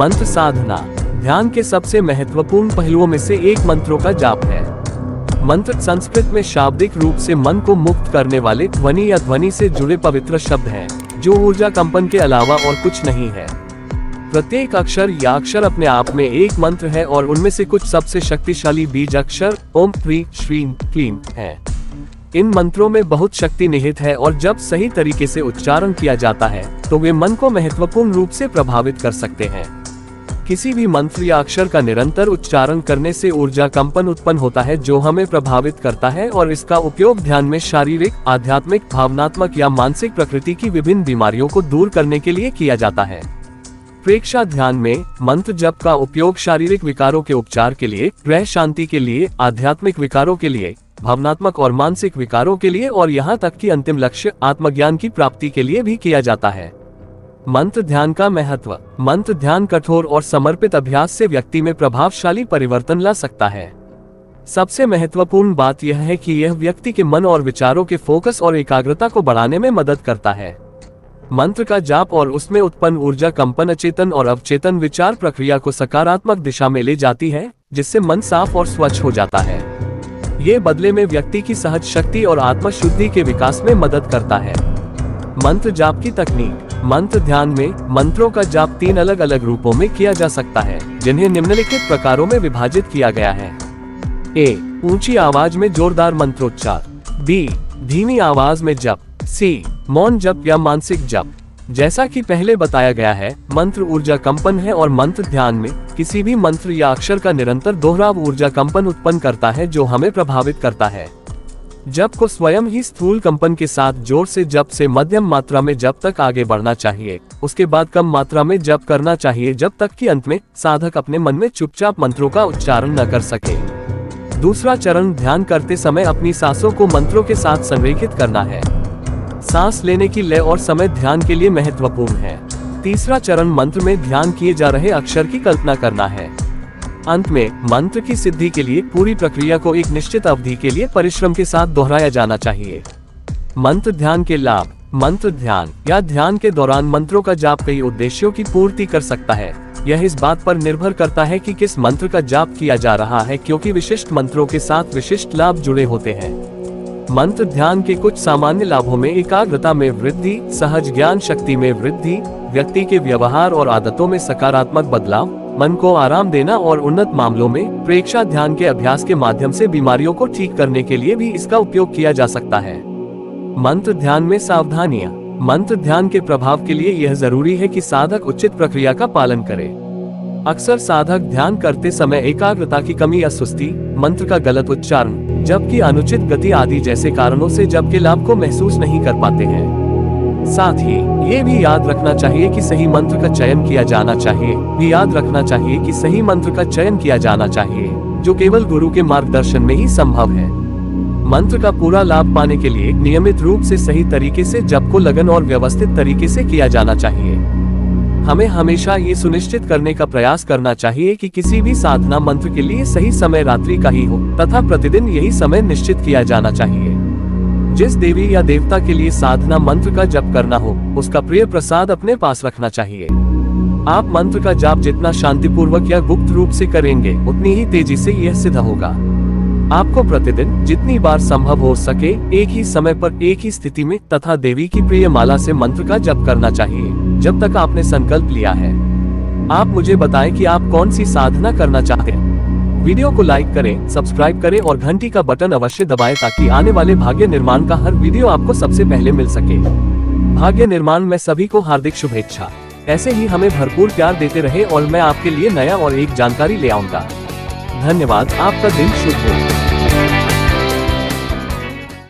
मंत्र साधना ध्यान के सबसे महत्वपूर्ण पहलुओं में से एक मंत्रों का जाप है। मंत्र संस्कृत में शाब्दिक रूप से मन को मुक्त करने वाले ध्वनि या ध्वनि से जुड़े पवित्र शब्द हैं, जो ऊर्जा कंपन के अलावा और कुछ नहीं है। प्रत्येक अक्षर या अक्षर अपने आप में एक मंत्र है और उनमें से कुछ सबसे शक्तिशाली बीज अक्षर ओम ह्रीं श्रीं क्लीं हैं। इन मंत्रों में बहुत शक्ति निहित है और जब सही तरीके से उच्चारण किया जाता है तो वे मन को महत्वपूर्ण रूप से प्रभावित कर सकते हैं। किसी भी मंत्र या अक्षर का निरंतर उच्चारण करने से ऊर्जा कंपन उत्पन्न होता है जो हमें प्रभावित करता है और इसका उपयोग ध्यान में शारीरिक, आध्यात्मिक, भावनात्मक या मानसिक प्रकृति की विभिन्न बीमारियों को दूर करने के लिए किया जाता है। प्रेक्षा ध्यान में मंत्र जप का उपयोग शारीरिक विकारों के उपचार के लिए, ग्रह शांति के लिए, आध्यात्मिक विकारों के लिए, भावनात्मक और मानसिक विकारों के लिए और यहाँ तक कि अंतिम लक्ष्य आत्मज्ञान की प्राप्ति के लिए भी किया जाता है। मंत्र ध्यान का महत्व। मंत्र ध्यान कठोर और समर्पित अभ्यास से व्यक्ति में प्रभावशाली परिवर्तन ला सकता है। सबसे महत्वपूर्ण बात यह है कि यह व्यक्ति के मन और विचारों के फोकस और एकाग्रता को बढ़ाने में मदद करता है। मंत्र का जाप और उसमें उत्पन्न ऊर्जा कंपन अचेतन और अवचेतन विचार प्रक्रिया को सकारात्मक दिशा में ले जाती है, जिससे मन साफ और स्वच्छ हो जाता है। ये बदले में व्यक्ति की सहज शक्ति और आत्म शुद्धि के विकास में मदद करता है। मंत्र जाप की तकनीक। मंत्र ध्यान में मंत्रों का जाप 3 अलग अलग रूपों में किया जा सकता है, जिन्हें निम्नलिखित प्रकारों में विभाजित किया गया है। ए, ऊंची आवाज में जोरदार मंत्रोच्चार। बी, धीमी आवाज में जप। सी, मौन जप या मानसिक जप। जैसा कि पहले बताया गया है, मंत्र ऊर्जा कंपन है और मंत्र ध्यान में किसी भी मंत्र या अक्षर का निरंतर दोहराव ऊर्जा कंपन उत्पन्न करता है जो हमें प्रभावित करता है। जप को स्वयं ही स्थूल कंपन के साथ जोर से जप से मध्यम मात्रा में जप तक आगे बढ़ना चाहिए। उसके बाद कम मात्रा में जप करना चाहिए जब तक कि अंत में साधक अपने मन में चुपचाप मंत्रों का उच्चारण न कर सके। दूसरा चरण ध्यान करते समय अपनी सांसों को मंत्रों के साथ संरेखित करना है। सांस लेने की लय और समय ध्यान के लिए महत्वपूर्ण है। तीसरा चरण मंत्र में ध्यान किए जा रहे अक्षर की कल्पना करना है। अंत में मंत्र की सिद्धि के लिए पूरी प्रक्रिया को एक निश्चित अवधि के लिए परिश्रम के साथ दोहराया जाना चाहिए। मंत्र ध्यान के लाभ। मंत्र ध्यान या ध्यान के दौरान मंत्रों का जाप कई उद्देश्यों की पूर्ति कर सकता है। यह इस बात पर निर्भर करता है कि किस मंत्र का जाप किया जा रहा है, क्योंकि विशिष्ट मंत्रों के साथ विशिष्ट लाभ जुड़े होते हैं। मंत्र ध्यान के कुछ सामान्य लाभों में एकाग्रता में वृद्धि, सहज ज्ञान शक्ति में वृद्धि, व्यक्ति के व्यवहार और आदतों में सकारात्मक बदलाव, मन को आराम देना और उन्नत मामलों में प्रेक्षा ध्यान के अभ्यास के माध्यम से बीमारियों को ठीक करने के लिए भी इसका उपयोग किया जा सकता है। मंत्र ध्यान में सावधानियां। मंत्र ध्यान के प्रभाव के लिए यह जरूरी है कि साधक उचित प्रक्रिया का पालन करे। अक्सर साधक ध्यान करते समय एकाग्रता की कमी या सुस्ती, मंत्र का गलत उच्चारण, जप की अनुचित गति आदि जैसे कारणों से जप के लाभ को महसूस नहीं कर पाते हैं। साथ ही ये भी याद रखना चाहिए कि सही मंत्र का चयन किया जाना चाहिए, जो केवल गुरु के मार्गदर्शन में ही संभव है। मंत्र का पूरा लाभ पाने के लिए नियमित रूप से सही तरीके से जप को लगन और व्यवस्थित तरीके से किया जाना चाहिए। हमें हमेशा ये सुनिश्चित करने का प्रयास करना चाहिए कि किसी भी साधना मंत्र के लिए सही समय रात्रि का ही हो तथा प्रतिदिन यही समय निश्चित किया जाना चाहिए। जिस देवी या देवता के लिए साधना मंत्र का जप करना हो, उसका प्रिय प्रसाद अपने पास रखना चाहिए। आप मंत्र का जाप जितना शांतिपूर्वक या गुप्त रूप से करेंगे, उतनी ही तेजी से यह सिद्ध होगा। आपको प्रतिदिन जितनी बार संभव हो सके एक ही समय पर एक ही स्थिति में तथा देवी की प्रिय माला से मंत्र का जप करना चाहिए, जब तक आपने संकल्प लिया है। आप मुझे बताएं कि आप कौन सी साधना करना चाहते हैं। वीडियो को लाइक करें, सब्सक्राइब करें और घंटी का बटन अवश्य दबाएं ताकि आने वाले भाग्य निर्माण का हर वीडियो आपको सबसे पहले मिल सके। भाग्य निर्माण में सभी को हार्दिक शुभेच्छा। ऐसे ही हमें भरपूर प्यार देते रहे और मैं आपके लिए नया और एक जानकारी ले आऊंगा। धन्यवाद। आपका दिन शुभ हो।